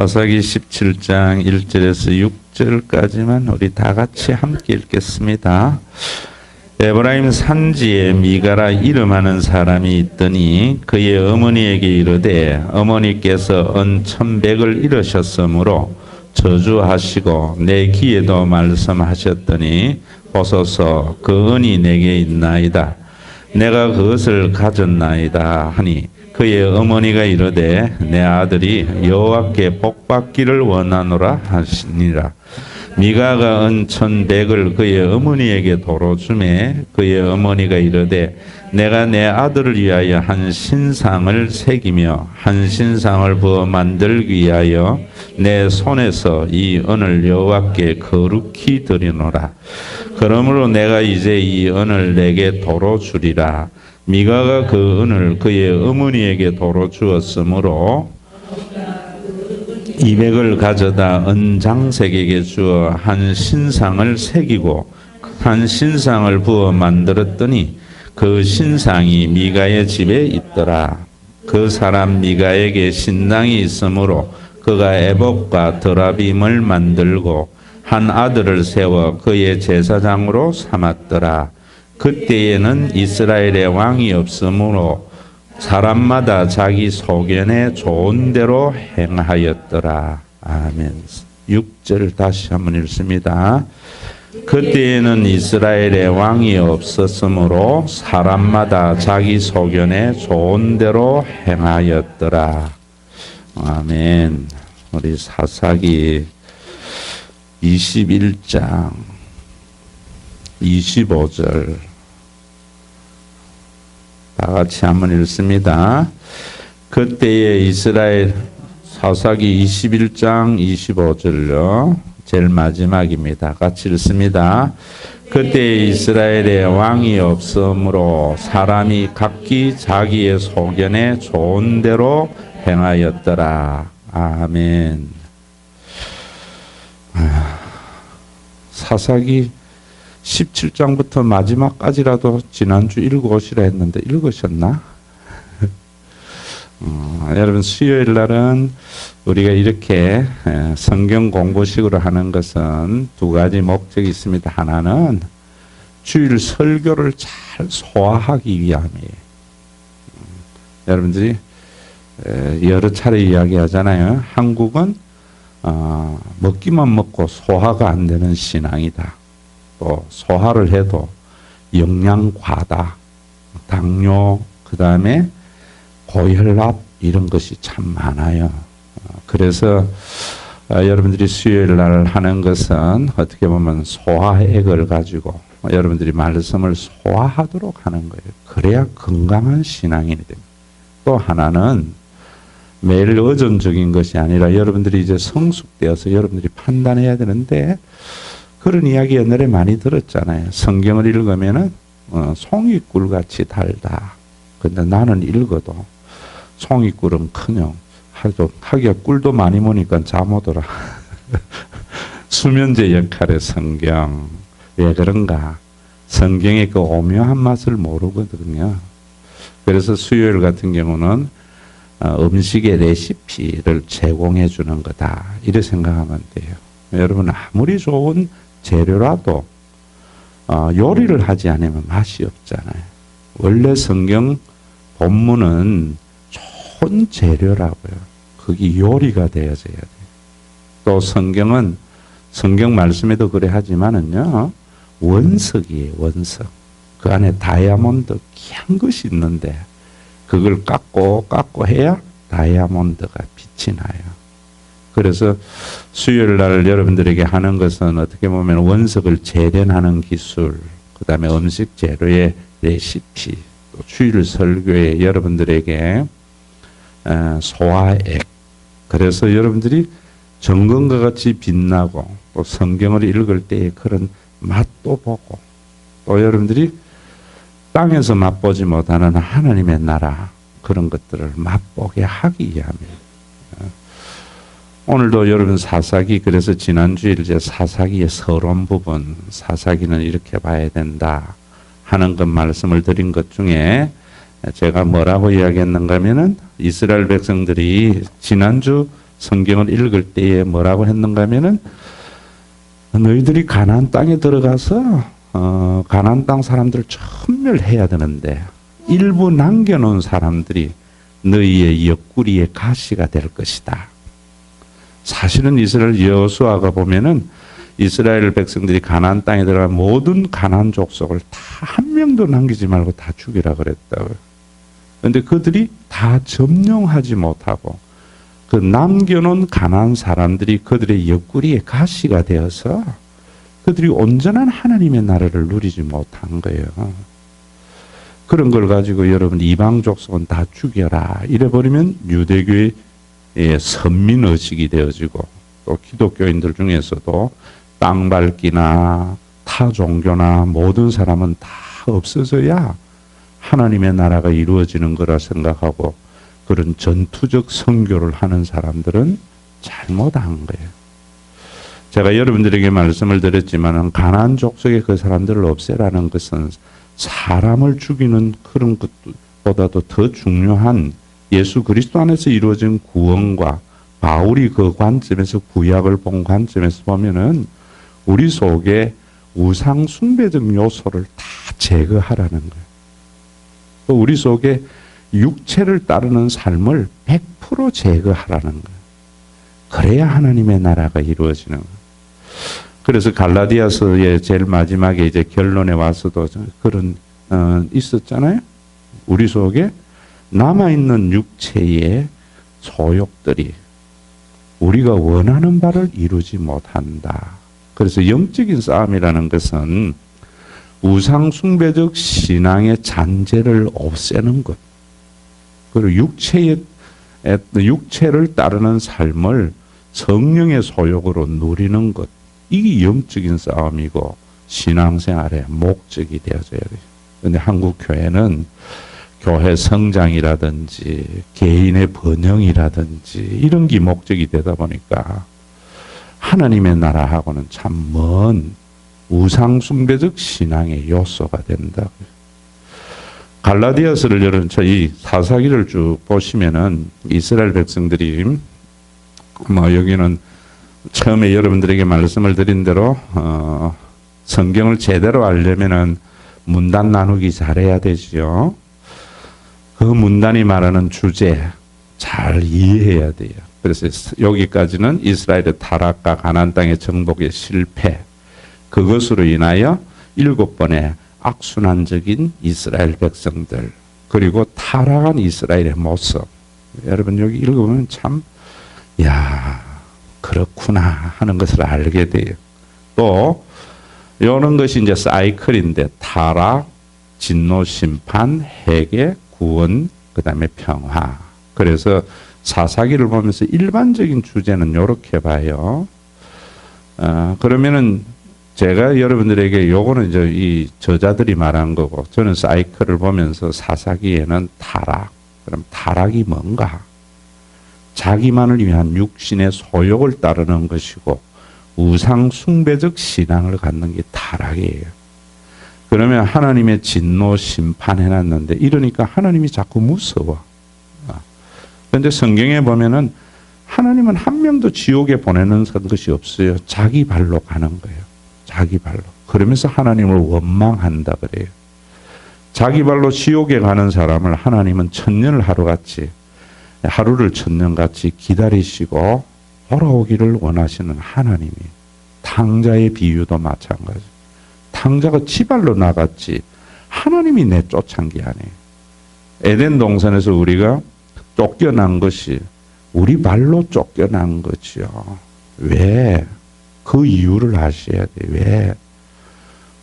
사사기 17장 1절에서 6절까지만 우리 다 같이 함께 읽겠습니다. 에브라임 산지에 미가라 이름하는 사람이 있더니 그의 어머니에게 이르되 어머니께서 은 1,100을 잃으셨으므로 저주하시고 내 귀에도 말씀하셨더니 보소서 그 은이 내게 있나이다. 내가 그것을 가졌나이다 하니 그의 어머니가 이르되 내 아들이 여호와께 복받기를 원하노라 하시니라. 미가가 은 1,100을 그의 어머니에게 도로 주매 그의 어머니가 이르되 내가 내 아들을 위하여 한 신상을 새기며 한 신상을 부어 만들기 위하여 내 손에서 이 은을 여호와께 거룩히 드리노라. 그러므로 내가 이제 이 은을 내게 도로 주리라. 미가가 그 은을 그의 어머니에게 도로 주었으므로 200을 가져다 은장색에게 주어 한 신상을 새기고 한 신상을 부어 만들었더니 그 신상이 미가의 집에 있더라. 그 사람 미가에게 신당이 있으므로 그가 에봇과 드라빔을 만들고 한 아들을 세워 그의 제사장으로 삼았더라. 그때에는 이스라엘의 왕이 없으므로 사람마다 자기 소견에 좋은 대로 행하였더라. 아멘. 6절 다시 한번 읽습니다. 그때에는 이스라엘의 왕이 없었으므로 사람마다 자기 소견에 좋은 대로 행하였더라. 아멘. 우리 사사기 21장 25절 다 같이 한번 읽습니다. 그때에 이스라엘 사사기 21장 25절요. 제일 마지막입니다. 같이 읽습니다. 그때 이스라엘에 왕이 없으므로 사람이 각기 자기의 소견에 좋은 대로 행하였더라. 아멘. 사사기 17장부터 마지막까지라도 지난주 읽어오시라 했는데 읽으셨나? 여러분 수요일 날은 우리가 이렇게 성경 공부식으로 하는 것은 두 가지 목적이 있습니다. 하나는 주일 설교를 잘 소화하기 위함이에요. 여러분들이 여러 차례 이야기하잖아요. 한국은 먹기만 먹고 소화가 안 되는 신앙이다. 또 소화를 해도 영양 과다, 당뇨, 그 다음에 고혈압 이런 것이 참 많아요. 그래서 여러분들이 수요일 날 하는 것은 어떻게 보면 소화액을 가지고 여러분들이 말씀을 소화하도록 하는 거예요. 그래야 건강한 신앙인이 됩니다. 또 하나는 매일 의존적인 것이 아니라 여러분들이 이제 성숙되어서 여러분들이 판단해야 되는데 그런 이야기 옛날에 많이 들었잖아요. 성경을 읽으면은 송이꿀 같이 달다. 근데 나는 읽어도 송이꿀은 커녕 하기야 꿀도 많이 먹으니까 잠 오더라. 수면제 역할의 성경. 왜 그런가? 성경의 그 오묘한 맛을 모르거든요. 그래서 수요일 같은 경우는 음식의 레시피를 제공해 주는 거다. 이렇게 생각하면 돼요. 여러분 아무리 좋은 재료라도 요리를 하지 않으면 맛이 없잖아요. 원래 성경 본문은 좋은 재료라고요. 그게 요리가 되어져야 돼요. 또 성경은 성경 말씀에도 그래 하지만은요 원석이에요. 원석. 그 안에 다이아몬드 귀한 것이 있는데 그걸 깎고 해야 다이아몬드가 빛이 나요. 그래서 수요일 날 여러분들에게 하는 것은 어떻게 보면 원석을 재련하는 기술, 그 다음에 음식 재료의 레시피, 또 주일 설교에 여러분들에게 소화액. 그래서 여러분들이 정금과 같이 빛나고 또 성경을 읽을 때의 그런 맛도 보고 또 여러분들이 땅에서 맛보지 못하는 하나님의 나라 그런 것들을 맛보게 하기 위함이에요. 오늘도 여러분 사사기 그래서 지난주에 이제 사사기의 서론 부분 사사기는 이렇게 봐야 된다 하는 것 말씀을 드린 것 중에 제가 뭐라고 이야기했는가 하면은 이스라엘 백성들이 지난주 성경을 읽을 때에 뭐라고 했는가 하면은 너희들이 가나안 땅에 들어가서 가나안 땅 사람들을 천멸해야 되는데 일부 남겨놓은 사람들이 너희의 옆구리의 가시가 될 것이다. 사실은 이스라엘 여호수아가 보면은 이스라엘 백성들이 가나안 땅에 들어간 모든 가나안 족속을 다 한 명도 남기지 말고 다 죽이라 그랬다고요. 그런데 그들이 다 점령하지 못하고 그 남겨놓은 가나안 사람들이 그들의 옆구리에 가시가 되어서 그들이 온전한 하나님의 나라를 누리지 못한 거예요. 그런 걸 가지고 여러분 이방 족속은 다 죽여라 이래버리면 유대교의 선민의식이 되어지고 또 기독교인들 중에서도 땅 밟기나 타 종교나 모든 사람은 다 없어져야 하나님의 나라가 이루어지는 거라 생각하고 그런 전투적 선교를 하는 사람들은 잘못한 거예요. 제가 여러분들에게 말씀을 드렸지만 가나안 족속의 그 사람들을 없애라는 것은 사람을 죽이는 그런 것보다도 더 중요한 예수 그리스도 안에서 이루어진 구원과 바울이 그 관점에서 구약을 본 관점에서 보면은 우리 속에 우상 숭배적 요소를 다 제거하라는 거예요. 우리 속에 육체를 따르는 삶을 100% 제거하라는 거예요. 그래야 하나님의 나라가 이루어지는 거예요. 그래서 갈라디아서의 제일 마지막에 이제 결론에 와서도 그런 있었잖아요. 우리 속에 남아있는 육체의 소욕들이 우리가 원하는 바를 이루지 못한다. 그래서 영적인 싸움이라는 것은 우상 숭배적 신앙의 잔재를 없애는 것. 그리고 육체를 따르는 삶을 성령의 소욕으로 누리는 것. 이게 영적인 싸움이고 신앙생활의 목적이 되어져야 돼요. 그런데 한국 교회는 교회 성장이라든지 개인의 번영이라든지 이런 게 목적이 되다 보니까 하나님의 나라하고는 참 먼 우상 숭배적 신앙의 요소가 된다. 갈라디아서를 여러분 이 사사기를 쭉 보시면은 이스라엘 백성들이 여기는 처음에 여러분들에게 말씀을 드린 대로 성경을 제대로 알려면은 문단 나누기 잘해야 되지요. 그 문단이 말하는 주제 잘 이해해야 돼요. 그래서 여기까지는 이스라엘의 타락과 가나안 땅의 정복의 실패, 그것으로 인하여 7번의 악순환적인 이스라엘 백성들, 그리고 타락한 이스라엘의 모습. 여러분 여기 읽어보면 참 그렇구나 하는 것을 알게 돼요. 또 이런 것이 이제 사이클인데 타락, 진노, 심판, 회개, 구원, 그 다음에 평화. 그래서 사사기를 보면서 일반적인 주제는 이렇게 봐요. 그러면은 제가 여러분들에게 요거는 이제 이 저자들이 말한 거고, 저는 사이클을 보면서 사사기에는 타락. 그럼 타락이 뭔가? 자기만을 위한 육신의 소욕을 따르는 것이고 우상 숭배적 신앙을 갖는 게 타락이에요. 그러면 하나님의 진노 심판해놨는데 이러니까 하나님이 자꾸 무서워. 그런데 성경에 보면은 하나님은 한 명도 지옥에 보내는 것이 없어요. 자기 발로 가는 거예요. 자기 발로. 그러면서 하나님을 원망한다 그래요. 자기 발로 지옥에 가는 사람을 하나님은 천년을 하루를 천년같이 기다리시고 돌아오기를 원하시는 하나님이. 탕자의 비유도 마찬가지. 탕자가 지발로 나갔지 하나님이 내쫓은 게 아니에요. 에덴 동산에서 우리가 쫓겨난 것이 우리 발로 쫓겨난 거죠. 왜? 그 이유를 아셔야 돼요. 왜?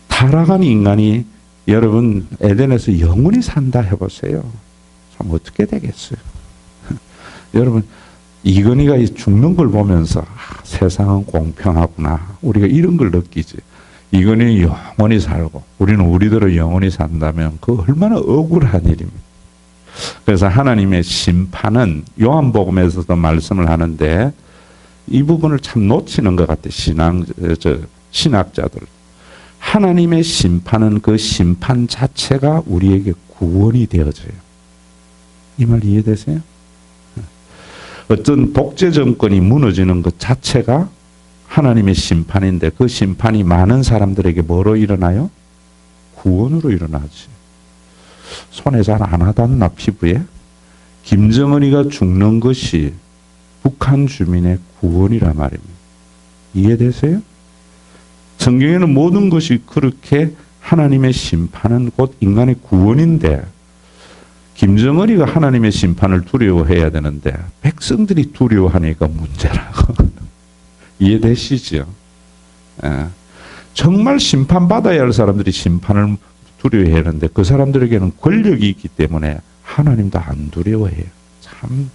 타락한 인간이 여러분 에덴에서 영원히 산다 해보세요. 참 어떻게 되겠어요? 여러분 이건희가 죽는 걸 보면서 세상은 공평하구나. 우리가 이런 걸 느끼지. 이건희 영원히 살고 우리는 우리대로 영원히 산다면 그 얼마나 억울한 일입니다. 그래서 하나님의 심판은 요한복음에서도 말씀을 하는데 이 부분을 참 놓치는 것 같아요. 신학자들. 하나님의 심판은 그 심판 자체가 우리에게 구원이 되어져요. 이 말 이해되세요? 어떤 독재 정권이 무너지는 것 자체가 하나님의 심판인데 그 심판이 많은 사람들에게 뭐로 일어나요? 구원으로 일어나지. 손에 잘 안 와닿나 피부에? 김정은이가 죽는 것이 북한 주민의 구원이란 말입니다. 이해되세요? 성경에는 모든 것이 그렇게 하나님의 심판은 곧 인간의 구원인데 김정은이가 하나님의 심판을 두려워해야 되는데 백성들이 두려워하니까 문제라고. 이해되시죠? 예. 정말 심판받아야 할 사람들이 심판을 두려워해야 하는데 그 사람들에게는 권력이 있기 때문에 하나님도 안 두려워해요. 참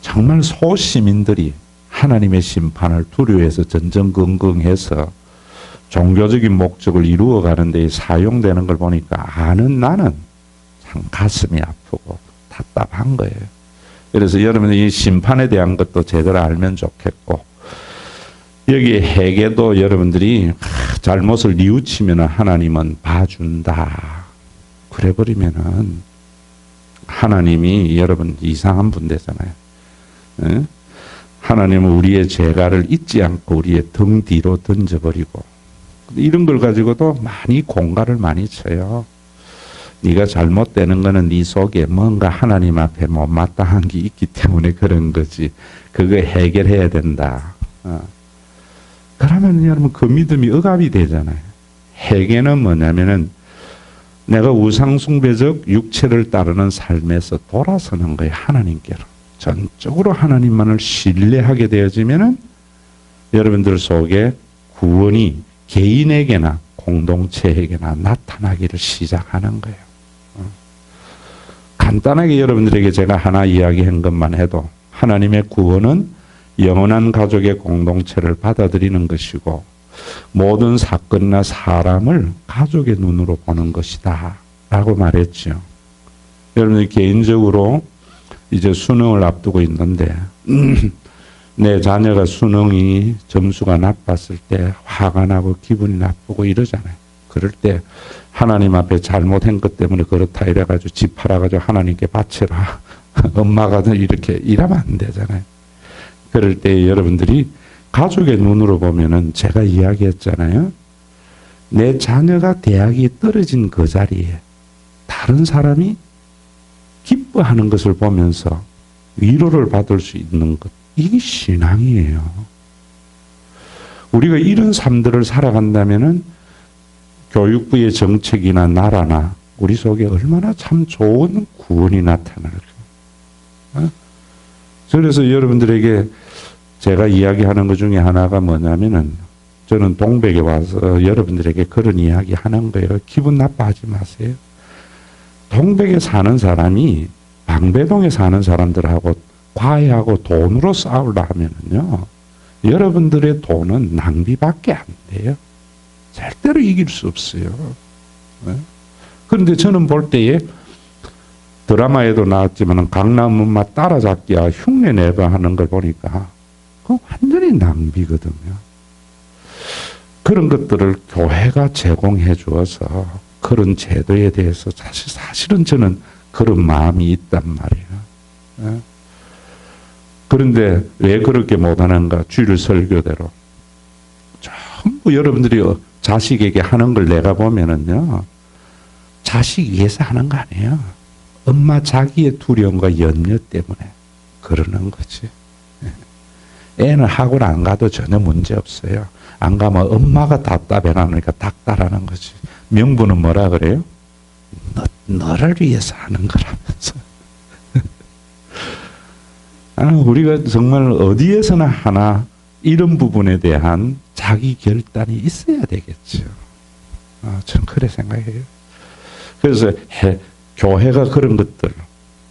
정말 소시민들이 하나님의 심판을 두려워해서 전전긍긍해서 종교적인 목적을 이루어가는 데 사용되는 걸 보니까 아는 나는 참 가슴이 아프고 답답한 거예요. 그래서 여러분이 이 심판에 대한 것도 제대로 알면 좋겠고 여기 회개도 여러분들이 잘못을 뉘우치면 하나님은 봐준다. 그래버리면은 하나님이 여러분 이상한 분 되잖아요. 에? 하나님은 우리의 죄가를 잊지 않고 우리의 등 뒤로 던져버리고 이런 걸 가지고도 많이 공갈을 많이 쳐요. 네가 잘못되는 거는 네 속에 뭔가 하나님 앞에 못마땅한 게 있기 때문에 그런 거지. 그거 해결해야 된다. 그러면 여러분 그 믿음이 억압이 되잖아요. 해결은 뭐냐면은 내가 우상숭배적 육체를 따르는 삶에서 돌아서는 거예요. 하나님께로. 전적으로 하나님만을 신뢰하게 되어지면은 여러분들 속에 구원이 개인에게나 공동체에게나 나타나기를 시작하는 거예요. 간단하게 여러분들에게 제가 하나 이야기한 것만 해도 하나님의 구원은 영원한 가족의 공동체를 받아들이는 것이고 모든 사건이나 사람을 가족의 눈으로 보는 것이다 라고 말했죠. 여러분들 개인적으로 이제 수능을 앞두고 있는데 내 자녀가 수능이 점수가 나빴을 때 화가 나고 기분이 나쁘고 이러잖아요. 그럴 때 하나님 앞에 잘못한 것 때문에 그렇다 이래가지고 집 팔아가지고 하나님께 바쳐라. 엄마가 이렇게 이러면 안 되잖아요. 그럴 때 여러분들이 가족의 눈으로 보면은 제가 이야기했잖아요. 내 자녀가 대학이 떨어진 그 자리에 다른 사람이 기뻐하는 것을 보면서 위로를 받을 수 있는 것. 이게 신앙이에요. 우리가 이런 삶들을 살아간다면은 교육부의 정책이나 나라나 우리 속에 얼마나 참 좋은 구원이 나타날까. 그래서 여러분들에게 제가 이야기하는 것 중에 하나가 뭐냐면은 저는 동백에 와서 여러분들에게 그런 이야기 하는 거예요. 기분 나빠하지 마세요. 동백에 사는 사람이 방배동에 사는 사람들하고 과외하고 돈으로 싸우려 하면은요, 여러분들의 돈은 낭비밖에 안 돼요. 절대로 이길 수 없어요. 그런데 저는 볼 때에 드라마에도 나왔지만 강남 엄마 따라잡기야 흉내 내봐 하는 걸 보니까 그건 완전히 낭비거든요. 그런 것들을 교회가 제공해 주어서 그런 제도에 대해서 사실은 저는 그런 마음이 있단 말이에요. 그런데 왜 그렇게 못하는가? 주일 설교대로 전부 여러분들이 자식에게 하는 걸 내가 보면은요, 자식 위해서 하는 거 아니에요. 엄마 자기의 두려움과 염려 때문에 그러는 거지. 애는 학원 안 가도 전혀 문제 없어요. 안 가면 엄마가 답답해 하니까 닥달하는 거지. 명분은 뭐라 그래요? 너를 위해서 하는 거라면서. 우리가 정말 어디에서나 하나 이런 부분에 대한 자기 결단이 있어야 되겠죠. 저는 그래 생각해요. 그래서 교회가 그런 것들,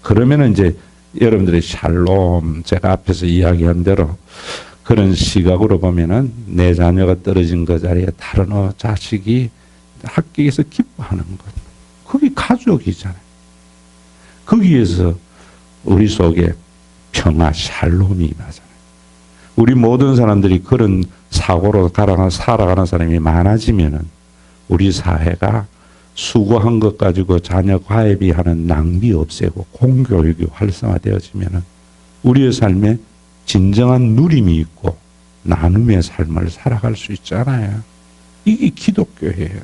그러면은 이제 여러분들의 샬롬, 제가 앞에서 이야기한 대로 그런 시각으로 보면은 내 자녀가 떨어진 그 자리에 다른 자식이 학교에서 기뻐하는 것. 그게 가족이잖아요. 거기에서 우리 속에 평화, 샬롬이 임하잖아요. 우리 모든 사람들이 그런 사고로 살아가는 사람이 많아지면은 우리 사회가 수고한 것 가지고 자녀 과외비 하는 낭비 없애고 공교육이 활성화되어지면은 우리의 삶에 진정한 누림이 있고 나눔의 삶을 살아갈 수 있잖아요. 이게 기독교예요.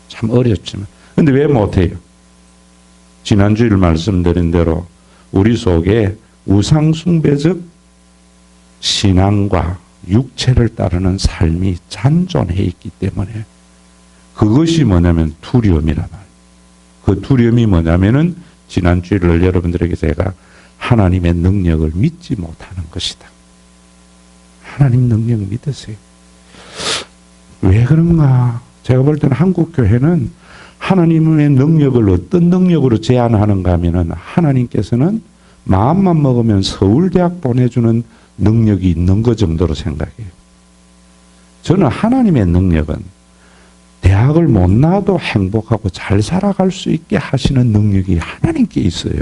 참 어렵지만. 근데 왜 못해요? 지난주일 말씀드린 대로 우리 속에 우상숭배적 신앙과 육체를 따르는 삶이 잔존해 있기 때문에 그것이 뭐냐면 두려움이란 말이에요. 그 두려움이 뭐냐면은 지난주일을 여러분들에게 제가 하나님의 능력을 믿지 못하는 것이다. 하나님 능력 믿으세요. 왜 그런가? 제가 볼 때는 한국 교회는 하나님의 능력을 어떤 능력으로 제한하는가 하면은 하나님께서는 마음만 먹으면 서울대학 보내주는 능력이 있는 것 정도로 생각해요. 저는 하나님의 능력은 대학을 못 나와도 행복하고 잘 살아갈 수 있게 하시는 능력이 하나님께 있어요.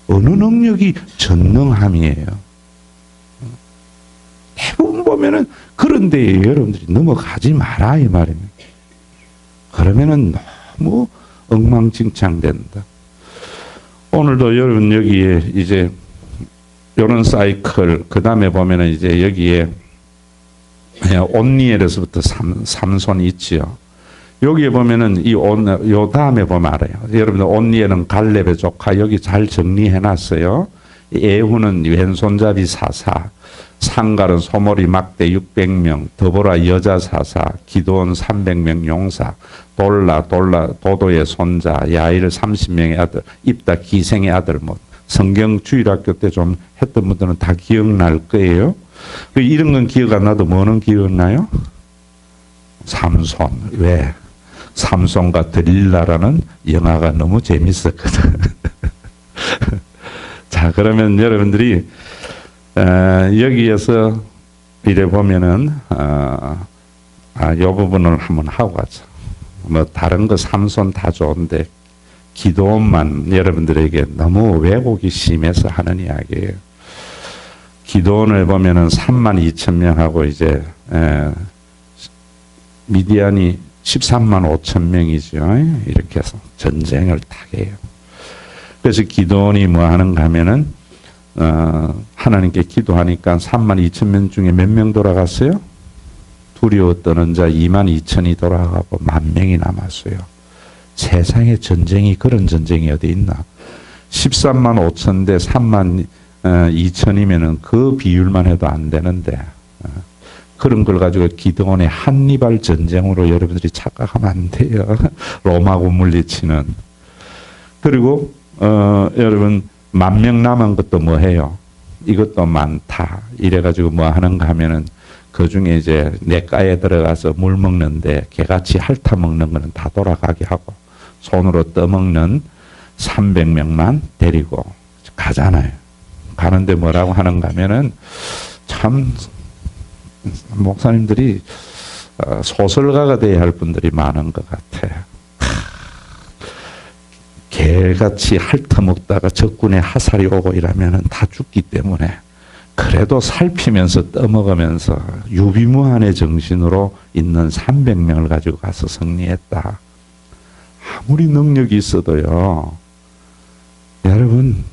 어느 능력이 전능함이에요. 대부분 보면은 그런데 여러분들이 넘어가지 마라 이 말입니다. 그러면은 너무 엉망진창된다. 오늘도 여러분 여기에 이제 이런 사이클 그 다음에 보면은 이제 여기에 온니엘에서부터 삼손이 있지요. 여기에 보면은 요 다음에 보면 알아요. 여러분들 온니엘은 갈렙의 조카 여기 잘 정리해 놨어요. 에후는 왼손잡이 사사, 상갈은 소몰이 막대 600명, 더보라 여자 사사, 기도원 300명 용사, 도도의 손자, 야일 30명의 아들, 입다 기생의 아들, 뭐 성경 주일학교 때 좀 했던 분들은 다 기억날 거예요. 이런 건 기억 안 나도 뭐는 기억나요? 삼손. 왜? 삼손과 드릴라라는 영화가 너무 재밌었거든. 자, 그러면 여러분들이 여기에서 이래 보면은 이 부분을 한번 하고 가자. 뭐 다른 거 삼손 다 좋은데 기도원만 여러분들에게 너무 왜곡이 심해서 하는 이야기예요. 기도원을 보면은 32,000명하고 이제 미디안이 13만 5천 명이죠. 이렇게 해서 전쟁을 타게요. 그래서 기도원이 뭐 하는가 하면은 하나님께 기도하니까 3만 2천 명 중에 몇 명 돌아갔어요? 두려워 떠는 자 2만 2천이 돌아가고 10,000명이 남았어요. 세상에 전쟁이 그런 전쟁이 어디 있나? 13만 5천 대 3만 2천이면은 그 비율만 해도 안 되는데 그런 걸 가지고 기드온의 한니발 전쟁으로 여러분들이 착각하면 안 돼요. 로마고 물리치는. 그리고 여러분 10,000명 남은 것도 뭐 해요? 이것도 많다. 이래가지고 뭐 하는가 하면은 그 중에 이제 냇가에 들어가서 물 먹는데 개같이 핥아 먹는 거는 다 돌아가게 하고 손으로 떠먹는 300명만 데리고 가잖아요. 가는데 뭐라고 하는가 하면은 참 목사님들이 소설가가 돼야 할 분들이 많은 것 같아요. 개같이 핥아먹다가 적군의 화살이 오고 이러면은 다 죽기 때문에 그래도 살피면서 떠먹으면서 유비무환의 정신으로 있는 300명을 가지고 가서 승리했다. 아무리 능력이 있어도요. 여러분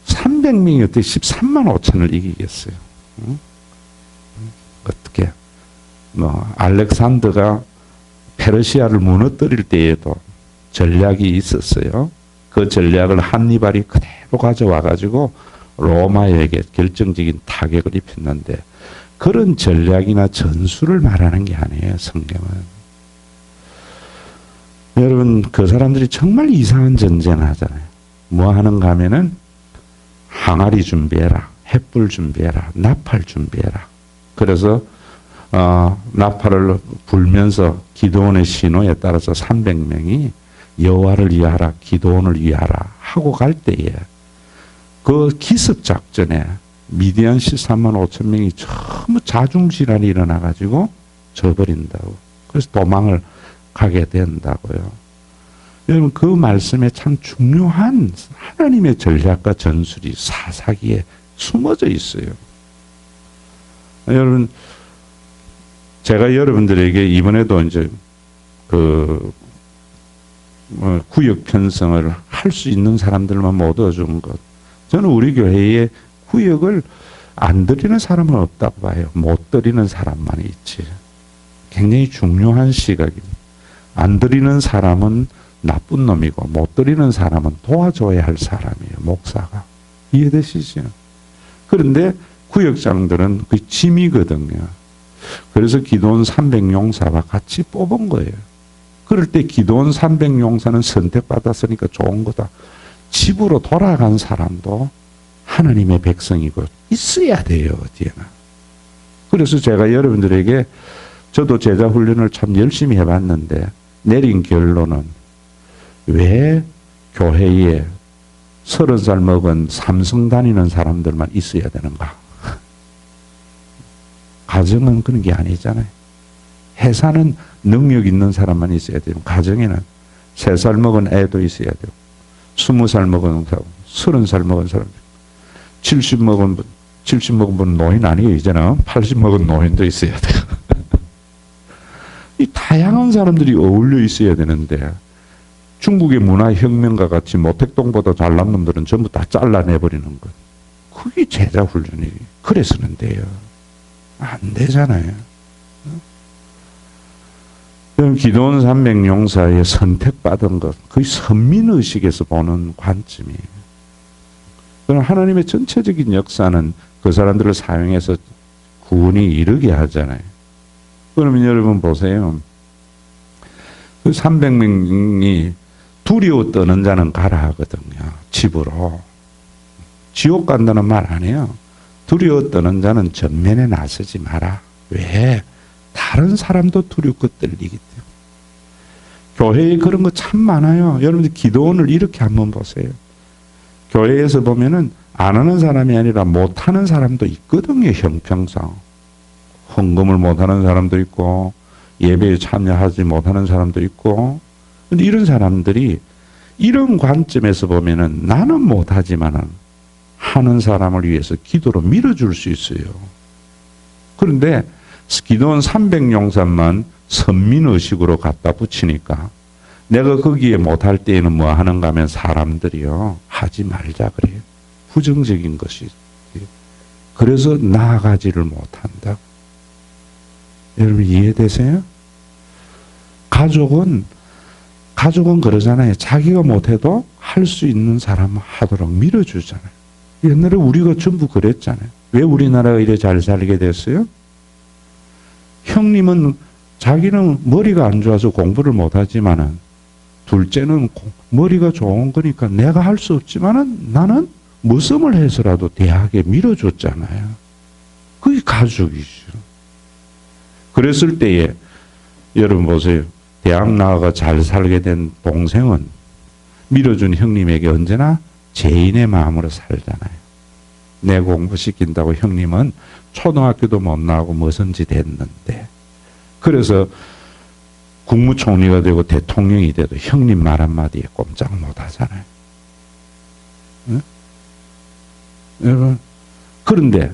300명이 어떻게 13만 5천을 이기겠어요? 응? 어떻게? 뭐 알렉산더가 페르시아를 무너뜨릴 때에도 전략이 있었어요. 그 전략을 한니발이 그대로 가져와 가지고 로마에게 결정적인 타격을 입혔는데 그런 전략이나 전술을 말하는 게 아니에요. 성경은. 여러분 그 사람들이 정말 이상한 전쟁을 하잖아요. 뭐 하는가 하면은 항아리 준비해라. 횃불 준비해라. 나팔 준비해라. 그래서 나팔을 불면서 기도원의 신호에 따라서 300명이 여호와를 위하라, 기도원을 위하라 하고 갈 때에 그 기습 작전에 미디안 13만 5천 명이 전부 자중질환이 일어나가지고 져버린다고. 그래서 도망을 가게 된다고요. 여러분 그 말씀에 참 중요한 하나님의 전략과 전술이 사사기에 숨어져 있어요. 여러분 제가 여러분들에게 이번에도 이제 그 구역 편성을 할 수 있는 사람들만 못 얻어준 것. 저는 우리 교회에 구역을 안 드리는 사람은 없다고 봐요. 못 드리는 사람만 있지. 굉장히 중요한 시각입니다. 안 드리는 사람은 나쁜 놈이고 못 드리는 사람은 도와줘야 할 사람이에요. 목사가. 이해되시죠? 그런데 구역장들은 그 짐이거든요. 그래서 기도원 300용사와 같이 뽑은 거예요. 그럴 때 기도원 300용사는 선택받았으니까 좋은 거다. 집으로 돌아간 사람도 하나님의 백성이고 있어야 돼요. 어디에나. 그래서 제가 여러분들에게 저도 제자 훈련을 참 열심히 해봤는데 내린 결론은 왜 교회에 30살 먹은 삼성 다니는 사람들만 있어야 되는가? 가정은 그런 게 아니잖아요. 회사는 능력 있는 사람만 있어야 되고 가정에는 3살 먹은 애도 있어야 되고 20살 먹은 사람, 30살 먹은 사람, 70 먹은 분 노인 아니에요. 이제는 80 먹은 노인도 있어야 돼요. 이 다양한 사람들이 어울려 있어야 되는데 중국의 문화혁명과 같이 모택동보다 잘난 놈들은 전부 다 잘라내버리는 것. 그게 제자훈련이 그래서는 돼요. 안 되잖아요. 기도원 300용사에 선택받은 것, 거의 선민의식에서 보는 관점이에요. 그럼 하나님의 전체적인 역사는 그 사람들을 사용해서 구원이 이르게 하잖아요. 그러면 여러분 보세요. 그 300명이 두려워 떠는 자는 가라 하거든요. 집으로. 지옥 간다는 말 안 해요. 두려워 떠는 자는 전면에 나서지 마라. 왜? 다른 사람도 두렵고 떨리기 때문에. 교회에 그런 거 참 많아요. 여러분들 기도원을 이렇게 한번 보세요. 교회에서 보면은 안 하는 사람이 아니라 못 하는 사람도 있거든요. 형평상. 헌금을 못 하는 사람도 있고 예배에 참여하지 못하는 사람도 있고. 근데 이런 사람들이 이런 관점에서 보면은 나는 못하지만은 하는 사람을 위해서 기도로 밀어줄 수 있어요. 그런데 기도원 300용사만 선민의식으로 갖다 붙이니까 내가 거기에 못할 때에는 뭐 하는가 하면 사람들이요. 하지 말자 그래요. 부정적인 것이. 그래서 나아가지를 못한다. 여러분 이해되세요? 가족은 그러잖아요. 자기가 못해도 할 수 있는 사람은 하도록 밀어주잖아요. 옛날에 우리가 전부 그랬잖아요. 왜 우리나라가 이래 잘 살게 됐어요? 형님은 자기는 머리가 안 좋아서 공부를 못하지만은 둘째는 머리가 좋은 거니까 내가 할 수 없지만은 나는 머슴을 해서라도 대학에 밀어줬잖아요. 그게 가족이죠. 그랬을 때에 여러분 보세요. 대학 나와가 잘 살게 된 동생은 밀어준 형님에게 언제나 죄인의 마음으로 살잖아요. 내 공부시킨다고 형님은 초등학교도 못 나오고 뭐든지 됐는데 그래서 국무총리가 되고 대통령이 돼도 형님 말 한마디에 꼼짝 못 하잖아요. 응? 여러분 그런데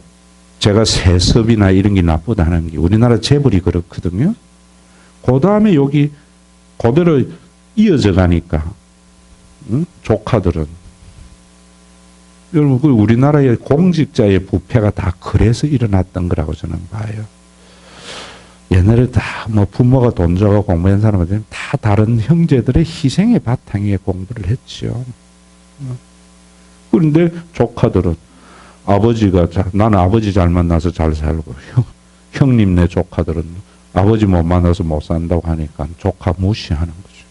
제가 세습이나 이런 게 나쁘다는 게 우리나라 재벌이 그렇거든요. 그 다음에 여기 그대로 이어져 가니까 응? 조카들은 여러분 우리나라의 공직자의 부패가 다 그래서 일어났던 거라고 저는 봐요. 옛날에 다 뭐 부모가 돈 줘서 공부한 사람들은 다 다른 형제들의 희생의 바탕 위에 공부를 했죠. 그런데 조카들은 아버지가 나는 아버지 잘 만나서 잘 살고 형님네 조카들은 아버지 못 만나서 못 산다고 하니까 조카 무시하는 거죠.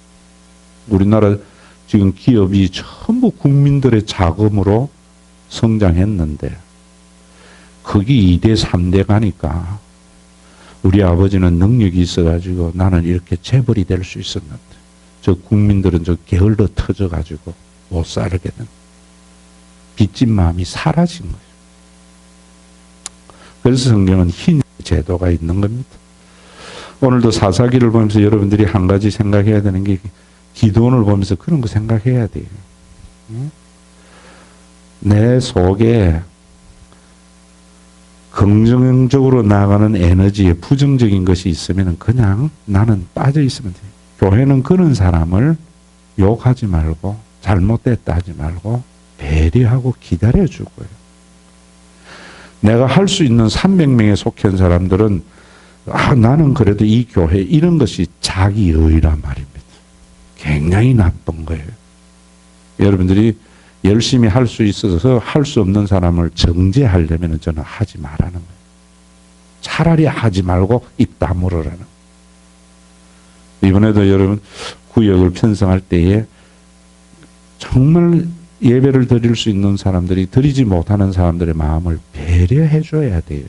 우리나라 지금 기업이 전부 국민들의 자금으로 성장했는데 거기 2대 3대 가니까 우리 아버지는 능력이 있어가지고 나는 이렇게 재벌이 될 수 있었는데 저 국민들은 저 게을러 터져가지고 못 살게 된 빚진 마음이 사라진 거예요. 그래서 성경은 흰 제도가 있는 겁니다. 오늘도 사사기를 보면서 여러분들이 한 가지 생각해야 되는 게 기도원을 보면서 그런 거 생각해야 돼요. 내 속에 긍정적으로 나가는 에너지에 부정적인 것이 있으면 그냥 나는 빠져 있으면 돼요. 교회는 그런 사람을 욕하지 말고 잘못됐다 하지 말고 배려하고 기다려주고요. 내가 할 수 있는 300명에 속한 사람들은 나는 그래도 이 교회 이런 것이 자기의란 말입니다. 굉장히 나쁜 거예요. 여러분들이 열심히 할 수 있어서 할 수 없는 사람을 정죄하려면 저는 하지 말라는 거예요. 차라리 하지 말고 입 다물으라는 거예요. 이번에도 여러분 구역을 편성할 때에 정말 예배를 드릴 수 있는 사람들이 드리지 못하는 사람들의 마음을 배려해 줘야 돼요.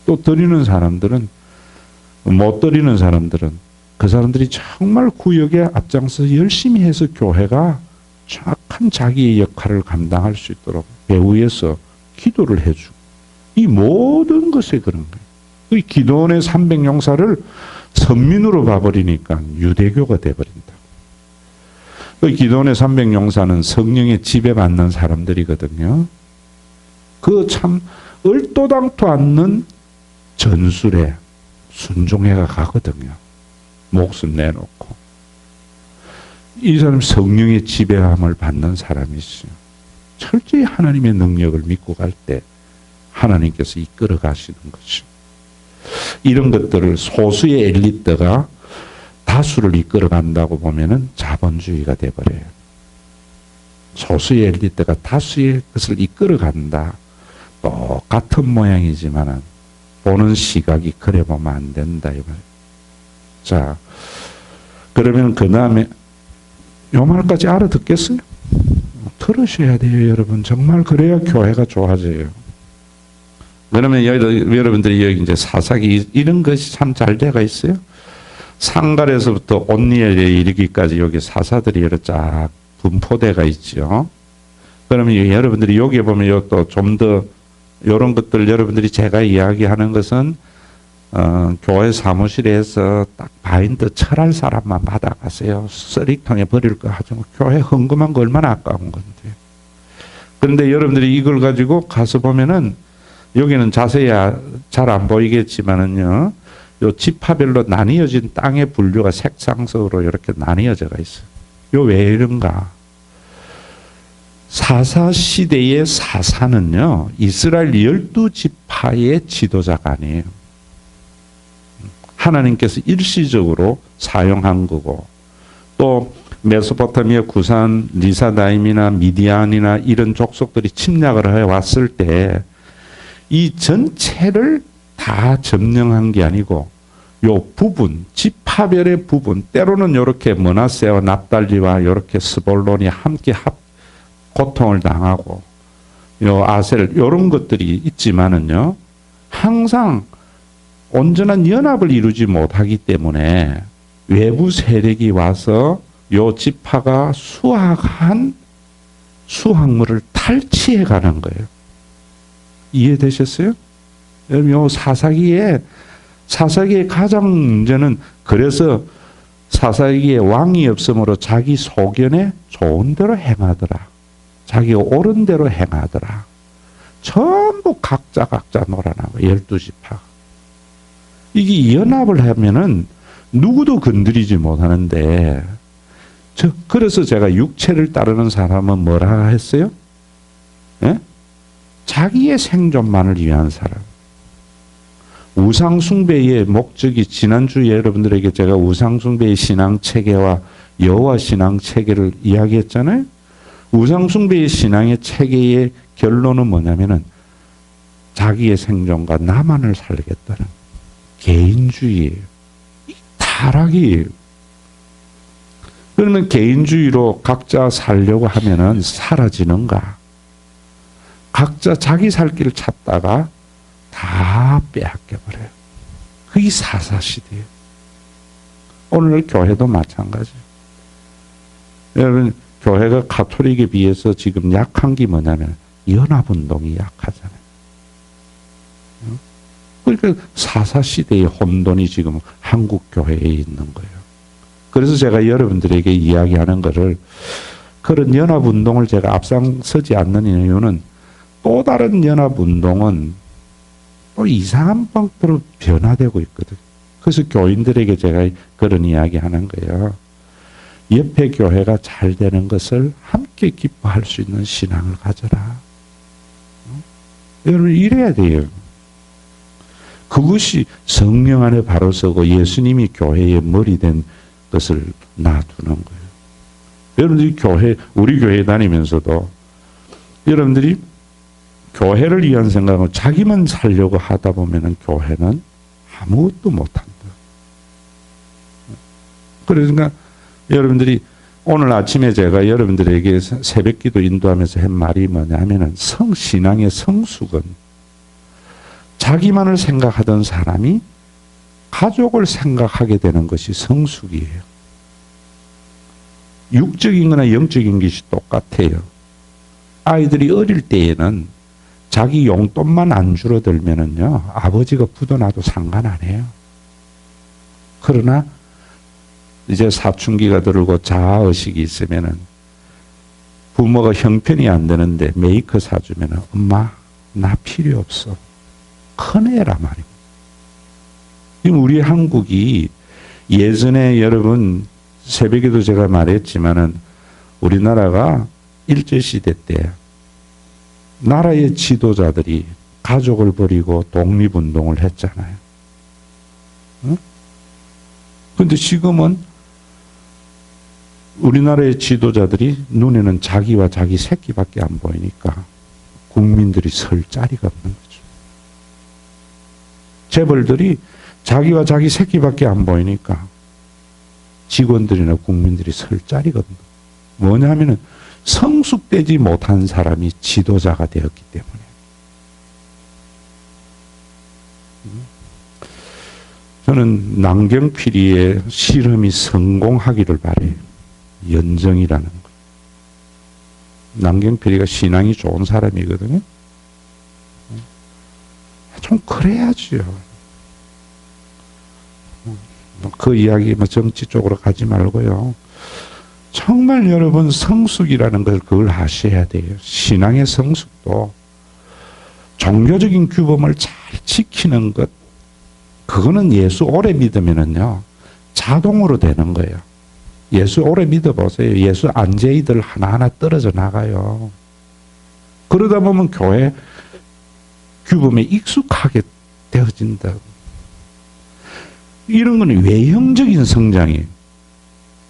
또 드리는 사람들은 못 드리는 사람들은 그 사람들이 정말 구역에 앞장서 열심히 해서 교회가 정확한 자기의 역할을 감당할 수 있도록 배후에서 기도를 해주고 이 모든 것에 그런 거예요. 이 기도원의 300용사를 선민으로 봐버리니까 유대교가 돼버린다. 그 기도원의 300용사는 성령에 지배받는 사람들이거든요. 그 참 얼토당토 않는 전술에 순종해가 가거든요. 목숨 내놓고. 이 사람 성령의 지배함을 받는 사람이죠. 철저히 하나님의 능력을 믿고 갈 때 하나님께서 이끌어 가시는 거죠. 이런 것들을 소수의 엘리트가 다수를 이끌어 간다고 보면은 자본주의가 돼버려요. 소수의 엘리트가 다수의 것을 이끌어 간다. 똑같은 모양이지만은 보는 시각이 그래 보면 안 된다. 이 말이에요. 자, 그러면 그 다음에 요 말까지 알아듣겠어요? 들으셔야 돼요, 여러분. 정말 그래야 교회가 좋아져요. 그러면 여러분들이 여기 이제 사사기 이런 것이 참 잘 돼가 있어요. 상갈에서부터 온니엘에 이르기까지 여기 사사들이 여러 쫙 분포대가 있죠. 그러면 여러분들이 여기에 보면 또 좀 더 이런 것들 여러분들이 제가 이야기하는 것은 교회 사무실에서 딱 바인드 철할 사람만 받아가세요. 쓰레기통에 버릴 거 하지 뭐 교회 헌금한 거 얼마나 아까운 건데. 그런데 여러분들이 이걸 가지고 가서 보면은 여기는 자세히 잘 안 보이겠지만은요. 요 지파별로 나뉘어진 땅의 분류가 색상적으로 이렇게 나뉘어져가 있어요. 요 왜 이런가? 사사 시대의 사사는요. 이스라엘 12지파의 지도자가 아니에요. 하나님께서 일시적으로 사용한 거고 또 메소포타미아 구산 리사다임이나 미디안이나 이런 족속들이 침략을 해왔을 때 이 전체를 다 점령한 게 아니고 요 부분, 지파별의 부분, 때로는 이렇게 므낫세와 납달리와 이렇게 스볼론이 함께 고통을 당하고 요 아셀 이런 것들이 있지만은요 항상 온전한 연합을 이루지 못하기 때문에 외부 세력이 와서 요 지파가 수확한 수확물을 탈취해 가는 거예요. 이해되셨어요? 여러분 요 사사기의 가장 문제는 그래서 사사기에 왕이 없으므로 자기 소견에 좋은 대로 행하더라. 자기 옳은 대로 행하더라. 전부 각자 놀아나고 12지파. 이게 연합을 하면은 누구도 건드리지 못하는데 그래서 제가 육체를 따르는 사람은 뭐라 했어요? 예? 자기의 생존만을 위한 사람. 우상숭배의 목적이 지난주에 여러분들에게 제가 우상숭배의 신앙체계와 여호와 신앙체계를 이야기했잖아요. 우상숭배의 신앙의 체계의 결론은 뭐냐면은 자기의 생존과 나만을 살겠다는 개인주의예요. 타락이에요. 그러면 개인주의로 각자 살려고 하면은 사라지는가? 각자 자기 살 길을 찾다가 다 빼앗겨버려요. 그게 사사시대예요. 오늘 교회도 마찬가지예요. 여러분 교회가 가톨릭에 비해서 지금 약한 게 뭐냐면 연합운동이 약하잖아요. 그러니까 사사시대의 혼돈이 지금 한국 교회에 있는 거예요. 그래서 제가 여러분들에게 이야기하는 거를 그런 연합운동을 제가 앞장서지 않는 이유는 또 다른 연합운동은 또 이상한 방법으로 변화되고 있거든. 그래서 교인들에게 제가 그런 이야기 하는 거예요. 옆에 교회가 잘 되는 것을 함께 기뻐할 수 있는 신앙을 가져라. 여러분 이래야 돼요. 그것이 성령 안에 바로 서고 예수님이 교회의 머리 된 것을 놔두는 거예요. 여러분들이 우리 교회 다니면서도 여러분들이 교회를 위한 생각을 자기만 살려고 하다 보면은 교회는 아무것도 못한다. 그러니까 여러분들이 오늘 아침에 제가 여러분들에게 새벽기도 인도하면서 한 말이 뭐냐면은 신앙의 성숙은 자기만을 생각하던 사람이 가족을 생각하게 되는 것이 성숙이에요. 육적인 거나 영적인 것이 똑같아요. 아이들이 어릴 때에는 자기 용돈만 안 줄어들면은요, 아버지가 부도나도 상관 안 해요. 그러나 이제 사춘기가 들고 자아의식이 있으면은 부모가 형편이 안 되는데 메이커 사주면은 엄마, 나 필요 없어. 큰애라 말이고. 지금 우리 한국이 예전에 여러분 새벽에도 제가 말했지만은 우리나라가 일제시대 때 나라의 지도자들이 가족을 버리고 독립운동을 했잖아요. 그런데 지금은 우리나라의 지도자들이 눈에는 자기와 자기 새끼밖에 안 보이니까 국민들이 설 자리가 없는 거죠. 재벌들이 자기와 자기 새끼밖에 안 보이니까 직원들이나 국민들이 설 자리가 없는 거예요. 뭐냐면은 성숙되지 못한 사람이 지도자가 되었기 때문에. 저는 남경필이의 실험이 성공하기를 바래요. 연정이라는 거. 남경필이가 신앙이 좋은 사람이거든요. 좀 그래야지요. 그 이야기 정치 쪽으로 가지 말고요. 정말 여러분 성숙이라는 걸 그걸 아셔야 돼요. 신앙의 성숙도 종교적인 규범을 잘 지키는 것, 그거는 예수 오래 믿으면은요 자동으로 되는 거예요. 예수 오래 믿어보세요. 예수 안제이들 하나하나 떨어져 나가요. 그러다 보면 교회 규범에 익숙하게 되어진다. 이런 건 외형적인 성장이에요.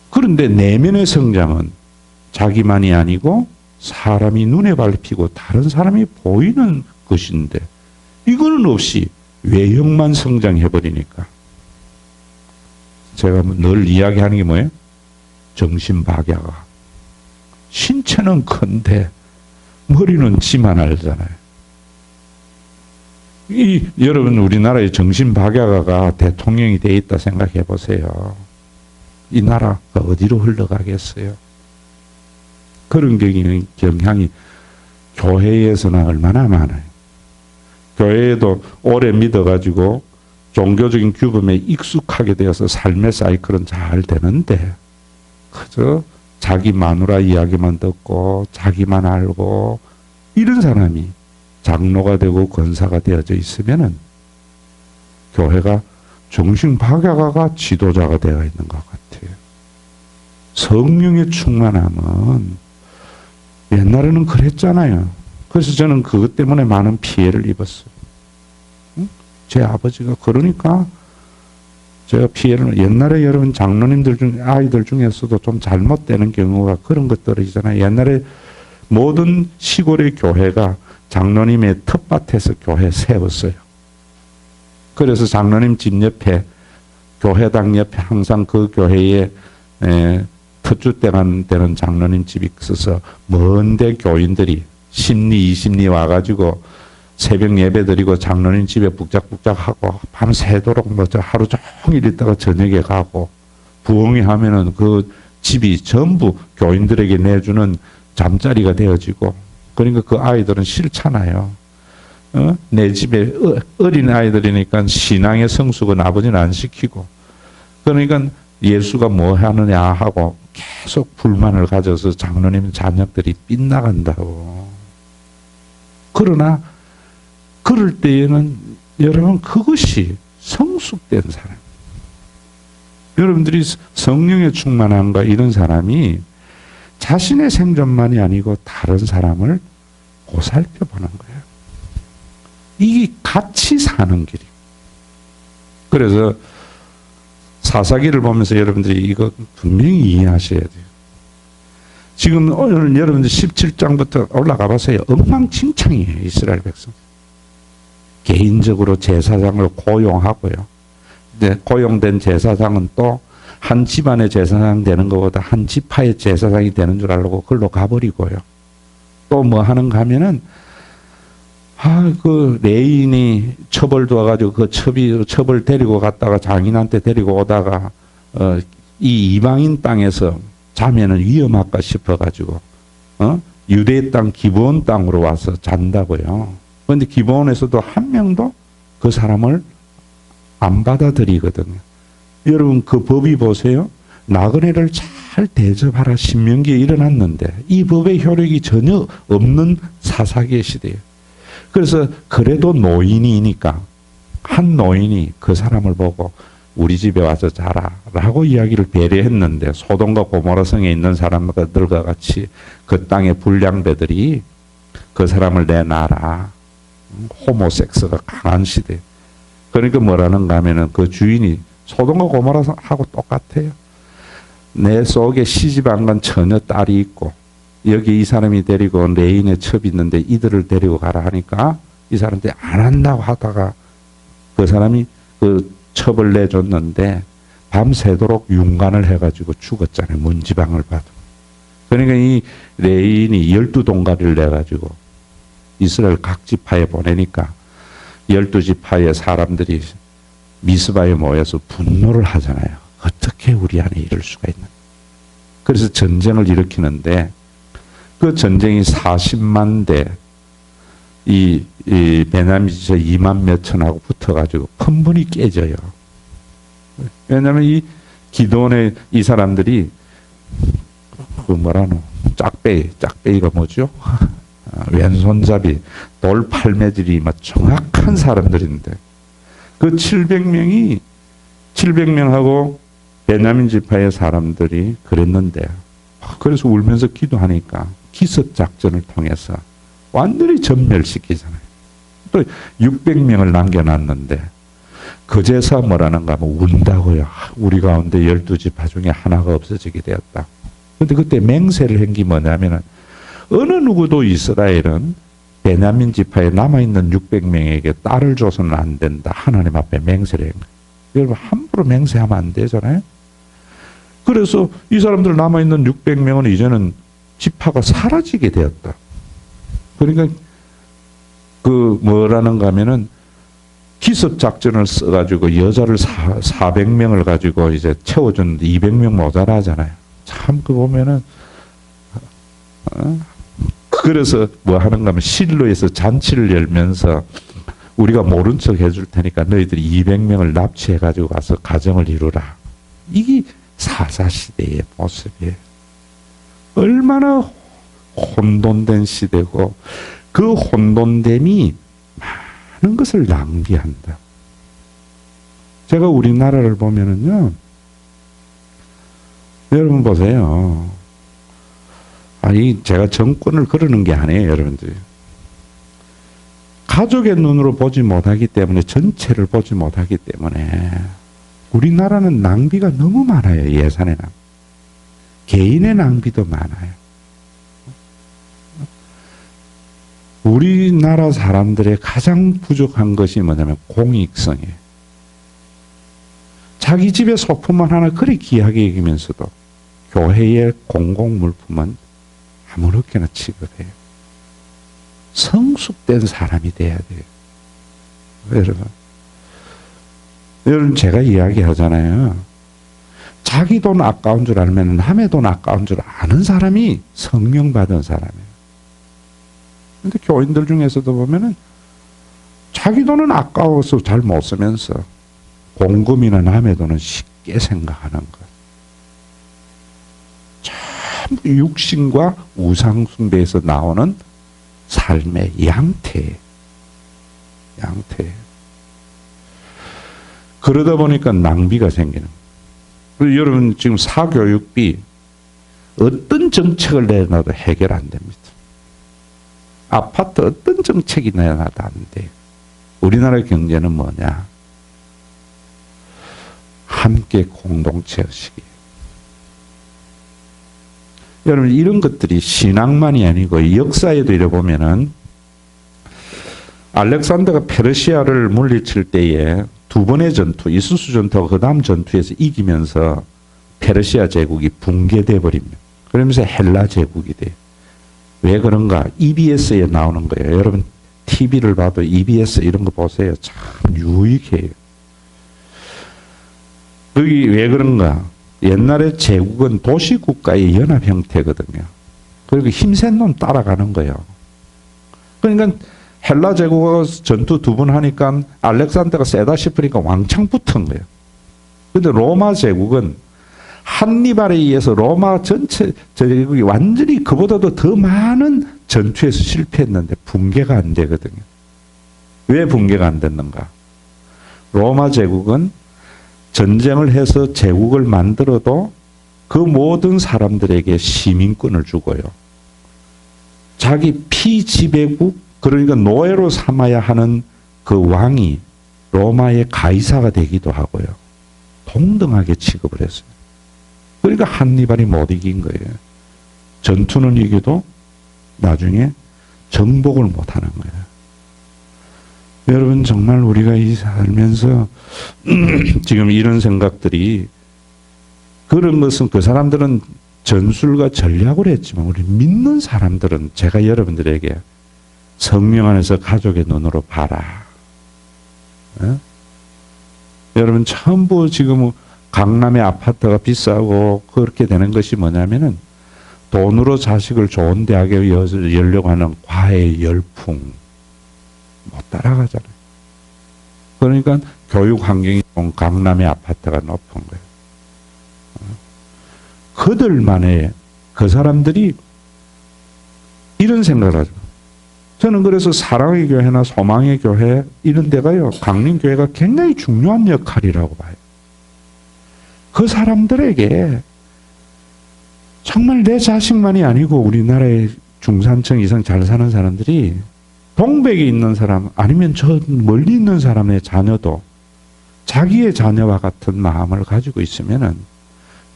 그런데 내면의 성장은 자기만이 아니고 사람이 눈에 밟히고 다른 사람이 보이는 것인데 이거는 없이 외형만 성장해버리니까 제가 늘 이야기하는 게 뭐예요? 정신박야가. 신체는 큰데 머리는 지만 알잖아요. 여러분 우리나라의 정신박야가 대통령이 돼 있다 생각해 보세요. 이 나라가 어디로 흘러가겠어요? 그런 경향이 교회에서는 얼마나 많아요. 교회에도 오래 믿어가지고 종교적인 규범에 익숙하게 되어서 삶의 사이클은 잘 되는데 그저 자기 마누라 이야기만 듣고 자기만 알고 이런 사람이 장로가 되고 권사가 되어져 있으면은 교회가 정신박야가 지도자가 되어 있는 것 같아요. 성령의 충만함은 옛날에는 그랬잖아요. 그래서 저는 그것 때문에 많은 피해를 입었어요. 제 아버지가 그러니까 제가 피해를 옛날에 여러분 장로님들 중 아이들 중에서도 좀 잘못되는 경우가 그런 것들이잖아요. 옛날에 모든 시골의 교회가 장로님의 텃밭에서 교회 세웠어요. 그래서 장로님 집 옆에 교회당 옆에 항상 그 교회에 터줏대감 되는 장로님 집이 있어서 먼데 교인들이 10리 20리 와가지고 새벽 예배 드리고 장로님 집에 북적북적하고 밤새도록 하루 종일 있다가 저녁에 가고 부흥회 하면은 그 집이 전부 교인들에게 내주는 잠자리가 되어지고 그러니까 그 아이들은 싫잖아요. 내 집에 어린 아이들이니까 신앙의 성숙은 아버지는 안 시키고 그러니까 예수가 뭐 하느냐 하고 계속 불만을 가져서 장로님 자녀들이 빗나간다고. 그러나 그럴 때에는 여러분 그것이 성숙된 사람. 여러분들이 성령의 충만함과 이런 사람이 자신의 생존만이 아니고 다른 사람을 보살펴 보는 거예요. 이게 같이 사는 길이에요. 그래서 사사기를 보면서 여러분들이 이거 분명히 이해하셔야 돼요. 지금 오늘 여러분들 17장부터 올라가 보세요. 엉망진창이에요. 이스라엘 백성. 개인적으로 제사장을 고용하고요. 근데 고용된 제사장은 또 한 집안의 제사장 되는 것보다 한 지파의 제사장이 되는 줄 알고 그걸로 가버리고요. 또 뭐 하는가 하면은 그 레인이 첩을 두어가지고 그 첩을 데리고 갔다가 장인한테 데리고 오다가 이 이방인 땅에서 자면은 위험할까 싶어가지고 유대 땅 기브온 땅으로 와서 잔다고요. 그런데 기브온에서도 한 명도 그 사람을 안 받아들이거든요. 여러분 그 법이 보세요. 나그네를 잘 대접하라 신명기에 일어났는데 이 법의 효력이 전혀 없는 사사기의 시대예요. 그래서 그래도 노인이니까 한 노인이 그 사람을 보고 우리 집에 와서 자라 라고 이야기를 배려했는데 소돔과 고모라 성에 있는 사람들과 같이 그 땅의 불량배들이 그 사람을 내놔라. 호모섹스가 강한 시대. 그러니까 뭐라는가 하면은 그 주인이 소돔과 고모라하고 똑같아요. 내 속에 시집 안 간 처녀 딸이 있고 여기 이 사람이 데리고 온 레인의 첩이 있는데 이들을 데리고 가라 하니까 이 사람들이 안 한다고 하다가 그 사람이 그 첩을 내줬는데 밤새도록 윤관을 해가지고 죽었잖아요. 문지방을 받아. 그러니까 이 레인이 12동가리를 내가지고 이스라엘 각 지파에 보내니까 12지파의 사람들이 미스바에 모여서 분노를 하잖아요. 어떻게 우리 안에 이럴 수가 있나. 그래서 전쟁을 일으키는데 그 전쟁이 40만 대 이 베냐민 지파 2만 몇천하고 붙어가지고 펀분이 깨져요. 왜냐하면 이 기도원의 이 사람들이 그 뭐라노 짝배기가 뭐죠? 왼손잡이 돌팔매질이 막 정확한 사람들인데 그 700명하고 베냐민 지파의 사람들이 그랬는데 그래서 울면서 기도하니까 기습 작전을 통해서 완전히 전멸시키잖아요. 또 600명을 남겨놨는데 그제서 뭐라는가 하면 운다고요. 우리 가운데 12지파 중에 하나가 없어지게 되었다. 그런데 그때 맹세를 한 게 뭐냐면은 어느 누구도 이스라엘은 베냐민 지파에 남아있는 600명에게 딸을 줘서는 안 된다. 하나님 앞에 맹세를 한 거예요. 여러분 함부로 맹세하면 안 되잖아요. 그래서 이 사람들 남아있는 600명은 이제는 지파가 사라지게 되었다. 그러니까 그 뭐라는가 하면은 기습 작전을 써가지고 여자를 400명을 가지고 이제 채워줬는데 200명 모자라잖아요. 참 그 보면은 그래서 뭐 하는가 하면 실로에서 잔치를 열면서 우리가 모른 척 해줄 테니까 너희들이 200명을 납치해가지고 와서 가정을 이루라. 이게 사사시대의 모습이에요. 얼마나 혼돈된 시대고 그 혼돈됨이 많은 것을 낭비한다. 제가 우리나라를 보면은요. 여러분 보세요. 아니 제가 정권을 그러는 게 아니에요. 여러분들. 가족의 눈으로 보지 못하기 때문에 전체를 보지 못하기 때문에 우리나라는 낭비가 너무 많아요. 예산의 낭비. 개인의 낭비도 많아요. 우리나라 사람들의 가장 부족한 것이 뭐냐면 공익성이에요. 자기 집의 소품만 하나 그리 귀하게 여기면서도 교회의 공공물품은 아무렇게나 취급해요. 성숙된 사람이 돼야 돼요. 여러분 제가 이야기하잖아요. 자기 돈 아까운 줄 알면 남의 돈 아까운 줄 아는 사람이 성령 받은 사람이에요. 근데 교인들 중에서도 보면은 자기 돈은 아까워서 잘 못 쓰면서 공금이나 남의 돈은 쉽게 생각하는 것. 참 육신과 우상숭배에서 나오는 삶의 양태. 그러다 보니까 낭비가 생기는 거예요. 여러분 지금 사교육비 어떤 정책을 내놔도 해결 안 됩니다. 아파트 어떤 정책이 내놔도 안 돼요. 우리나라 경제는 뭐냐? 함께 공동체 의식이에요. 여러분 이런 것들이 신앙만이 아니고 역사에도 이래 보면은 알렉산더가 페르시아를 물리칠 때에 두 번의 전투, 이수수 전투와 그 다음 전투에서 이기면서 페르시아 제국이 붕괴돼 버립니다. 그러면서 헬라 제국이 돼요. 왜 그런가? EBS에 나오는 거예요. 여러분 TV를 봐도 EBS 이런 거 보세요. 참 유익해요. 그게 왜 그런가? 옛날에 제국은 도시국가의 연합 형태거든요. 그리고 힘센 놈 따라가는 거예요. 그러니까 헬라 제국하고 전투 두 번 하니까 알렉산더가 세다 싶으니까 왕창 붙은 거예요. 근데 로마 제국은 한니발에 의해서 로마 전체 제국이 완전히 그보다도 더 많은 전투에서 실패했는데 붕괴가 안 되거든요. 왜 붕괴가 안 됐는가? 로마 제국은 전쟁을 해서 제국을 만들어도 그 모든 사람들에게 시민권을 주고요. 자기 피지배국, 그러니까 노예로 삼아야 하는 그 왕이 로마의 가이사가 되기도 하고요. 동등하게 취급을 했어요. 그러니까 한니발이 못 이긴 거예요. 전투는 이겨도 나중에 정복을 못 하는 거예요. 여러분 정말 우리가 이 살면서 지금 이런 생각들이, 그런 것은 그 사람들은 전술과 전략을 했지만 우리 믿는 사람들은, 제가 여러분들에게 성령 안에서 가족의 눈으로 봐라. 여러분 전부 지금 강남의 아파트가 비싸고 그렇게 되는 것이 뭐냐면은 돈으로 자식을 좋은 대학에 열려고 하는 과의 열풍 못 따라가잖아요. 그러니까 교육 환경이 좋은 강남의 아파트가 높은 거예요. 그들만의, 그 사람들이 이런 생각을 하죠. 저는 그래서 사랑의 교회나 소망의 교회 이런 데가요, 강림교회가 굉장히 중요한 역할이라고 봐요. 그 사람들에게 정말 내 자식만이 아니고 우리나라의 중산층 이상 잘 사는 사람들이, 동백에 있는 사람 아니면 저 멀리 있는 사람의 자녀도 자기의 자녀와 같은 마음을 가지고 있으면은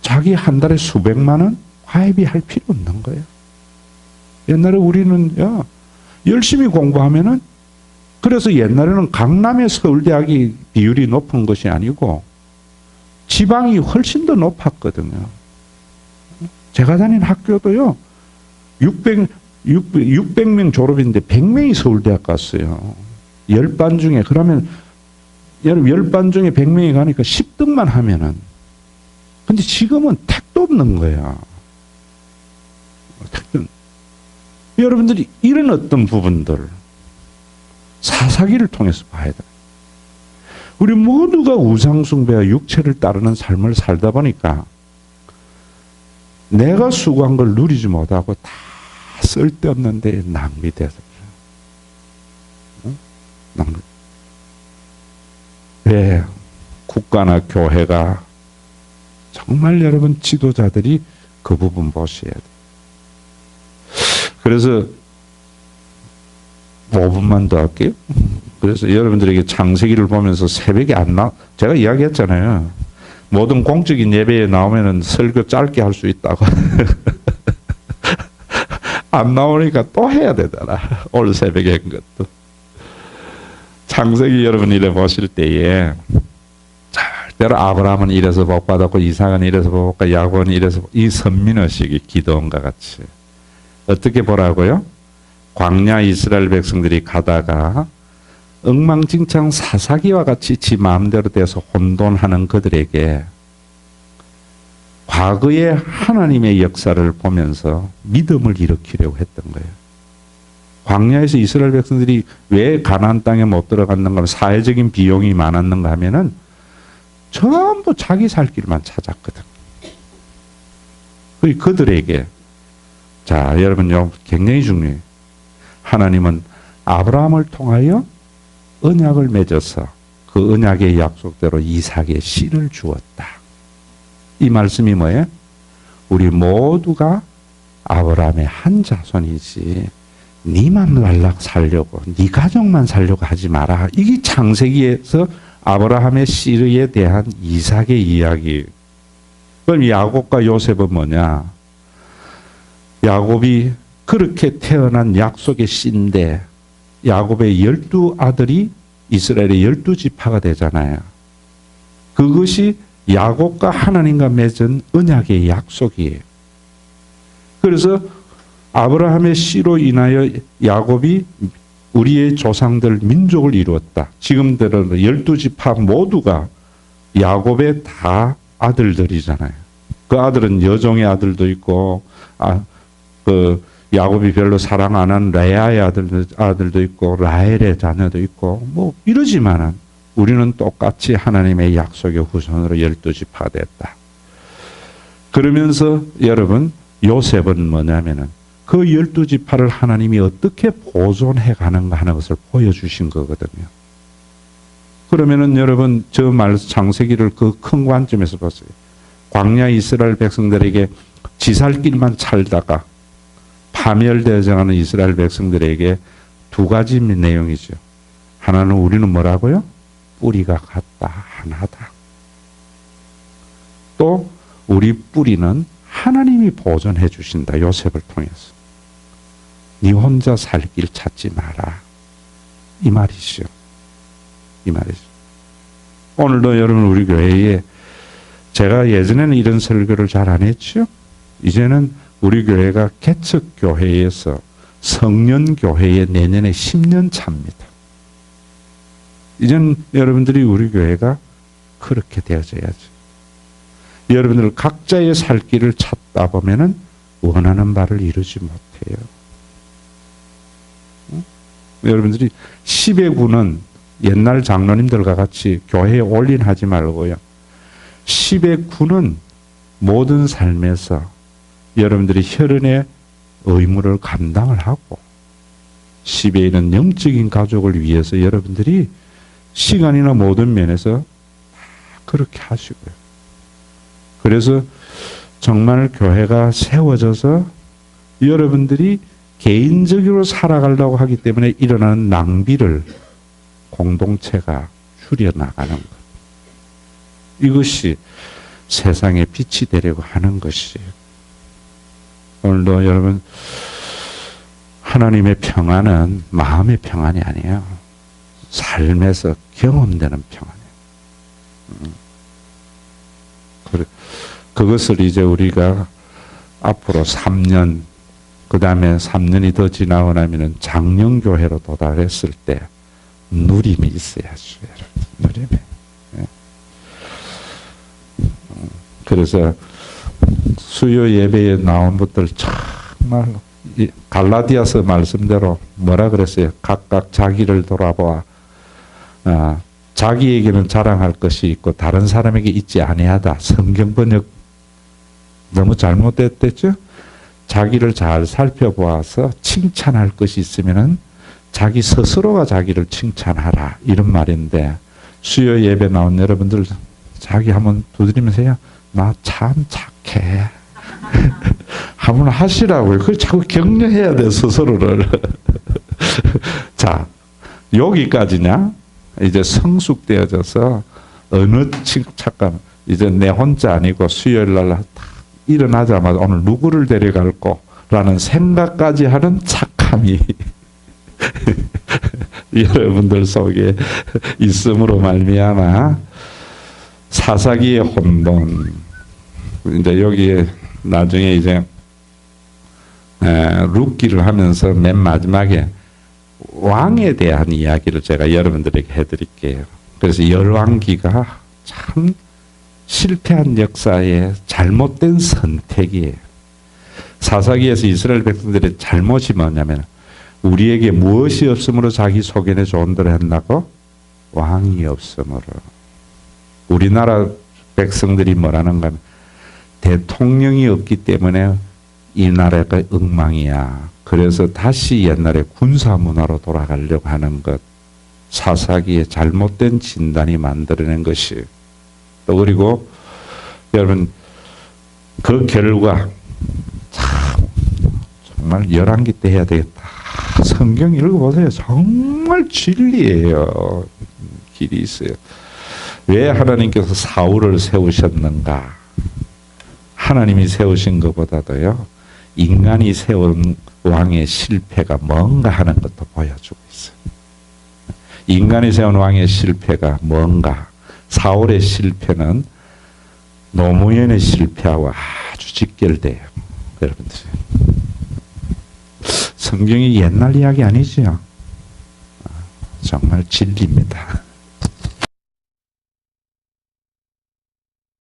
자기 한 달에 수백만 원 화해비 할 필요 없는 거예요. 옛날에 우리는 열심히 공부하면은, 그래서 옛날에는 강남의 서울대학이 비율이 높은 것이 아니고 지방이 훨씬 더 높았거든요. 제가 다닌 학교도요, 600명 졸업인데 100명이 서울대학 갔어요. 10반 중에, 그러면 10반 중에 100명이 가니까 10등만 하면은, 근데 지금은 택도 없는 거야. 택도. 여러분들이 이런 어떤 부분들, 사사기를 통해서 봐야 돼. 우리 모두가 우상숭배와 육체를 따르는 삶을 살다 보니까 내가 수고한 걸 누리지 못하고 다 쓸데없는 데 낭비돼서 그래요. 낭비. 왜? 국가나 교회가 정말 여러분 지도자들이 그 부분 보셔야 돼요. 그래서 5분만 더 할게요. 그래서 여러분들에게 창세기를 보면서 새벽에 제가 이야기했잖아요. 모든 공적인 예배에 나오면은 설교 짧게 할 수 있다고. 안 나오니까 또 해야 되잖아. 오늘 새벽에 한 것도. 창세기 여러분 이래 보실 때에 절대로 아브라함은 이래서 복 받았고 이삭은 이래서 복 받고 야곱은 이래서, 이 선민의식이 기도원과 같이 어떻게 보라고요? 광야 이스라엘 백성들이 가다가 엉망진창 사사기와 같이 지 마음대로 돼서 혼돈하는 그들에게 과거의 하나님의 역사를 보면서 믿음을 일으키려고 했던 거예요. 광야에서 이스라엘 백성들이 왜 가나안 땅에 못 들어갔는가 하면, 사회적인 비용이 많았는가 하면은 전부 자기 살 길만 찾았거든. 그들에게, 자 여러분 요 굉장히 중요해요. 하나님은 아브라함을 통하여 언약을 맺어서 그 언약의 약속대로 이삭의 씨를 주었다. 이 말씀이 뭐예요? 우리 모두가 아브라함의 한 자손이지 니만 날락 살려고 니 가족만 살려고 하지 마라. 이게 창세기에서 아브라함의 씨에 대한 이삭의 이야기. 그럼 야곱과 요셉은 뭐냐? 야곱이 그렇게 태어난 약속의 씨인데 야곱의 12아들이 이스라엘의 12지파가 되잖아요. 그것이 야곱과 하나님과 맺은 언약의 약속이에요. 그래서 아브라함의 씨로 인하여 야곱이 우리의 조상들 민족을 이루었다. 지금대로 12지파 모두가 야곱의 다 아들들이잖아요. 그 아들은 여종의 아들도 있고 야곱이 별로 사랑 안 한 레아의 아들도 있고 라헬의 자녀도 있고 뭐 이러지만은 우리는 똑같이 하나님의 약속의 후손으로 12지파가 됐다. 그러면서 여러분 요셉은 뭐냐면은 그 12지파를 하나님이 어떻게 보존해 가는가 하는 것을 보여주신 거거든요. 그러면은 여러분 저 창세기를 그 큰 관점에서 보세요. 광야 이스라엘 백성들에게 지살길만 살다가 파멸되어져 가는 이스라엘 백성들에게 두 가지 내용이죠. 하나는 우리는 뭐라고요? 뿌리가 같다, 하나다. 또 우리 뿌리는 하나님이 보존해 주신다. 요셉을 통해서. 네 혼자 살 길 찾지 마라. 이 말이죠. 이 말이죠. 오늘도 여러분 우리 교회에 제가 예전에는 이런 설교를 잘 안 했죠. 이제는 우리 교회가 개척교회에서 성년교회에 내년에 10년 차입니다. 이제는 여러분들이 우리 교회가 그렇게 되어져야죠. 여러분들 각자의 살 길을 찾다 보면은 원하는 바를 이루지 못해요. 여러분들이 10의 9는 옛날 장로님들과 같이 교회에 올인하지 말고요. 10의 9는 모든 삶에서 여러분들이 혈연의 의무를 감당을 하고 10의 1은 영적인 가족을 위해서 여러분들이 시간이나 모든 면에서 그렇게 하시고요. 그래서 정말 교회가 세워져서 여러분들이 개인적으로 살아가려고 하기 때문에 일어나는 낭비를 공동체가 줄여나가는 것. 이것이 세상에 빛이 되려고 하는 것이에요. 오늘도 여러분 하나님의 평안은 마음의 평안이 아니에요. 삶에서 경험되는 평안이에요. 그것을 이제 우리가 앞으로 3년, 그 다음에 3년이 더 지나고 나면은 장년교회로 도달했을 때 누림이 있어야죠. 누림이. 그래서 수요 예배에 나온 분들 정말 갈라디아서 말씀대로 뭐라 그랬어요? 각각 자기를 돌아보아 자기에게는 자랑할 것이 있고 다른 사람에게 있지 아니하다. 성경 번역 너무 잘못됐죠? 자기를 잘 살펴보아서 칭찬할 것이 있으면은 자기 스스로가 자기를 칭찬하라. 이런 말인데 수요 예배 나온 여러분들 자기 한번 두드리면서 해요. 나 참 착해. 한번 하시라고요. 그걸 자꾸 격려해야 돼, 스스로를. 자, 여기까지냐? 이제 성숙되어져서 어느 착감, 이제 내 혼자 아니고 수요일 날 일어나자마자 오늘 누구를 데려갈고 라는 생각까지 하는 착함이 여러분들 속에 있음으로 말미암아 사사기의 혼돈, 이제 여기에 나중에 이제 룻기를 하면서 맨 마지막에 왕에 대한 이야기를 제가 여러분들에게 해드릴게요. 그래서 열왕기가 참 실패한 역사의 잘못된 선택이에요. 사사기에서 이스라엘 백성들의 잘못이 뭐냐면 우리에게 무엇이 없으므로 자기 소견에 좋은 대로 한다고? 왕이 없으므로. 우리나라 백성들이 뭐라는가 하면 대통령이 없기 때문에 이 나라가 엉망이야. 그래서 다시 옛날에 군사 문화로 돌아가려고 하는 것. 사사기의 잘못된 진단이 만들어낸 것이. 또 그리고 여러분 그 결과 참 정말 11기 때 해야 되겠다. 성경 읽어보세요. 정말 진리예요. 길이 있어요. 왜 하나님께서 사울을 세우셨는가? 하나님이 세우신 것보다도요. 인간이 세운 왕의 실패가 뭔가 하는 것도 보여주고 있어요. 인간이 세운 왕의 실패가 뭔가. 사울의 실패는 노무현의 실패하고 아주 직결돼요. 여러분들. 성경이 옛날 이야기 아니지요. 정말 진리입니다.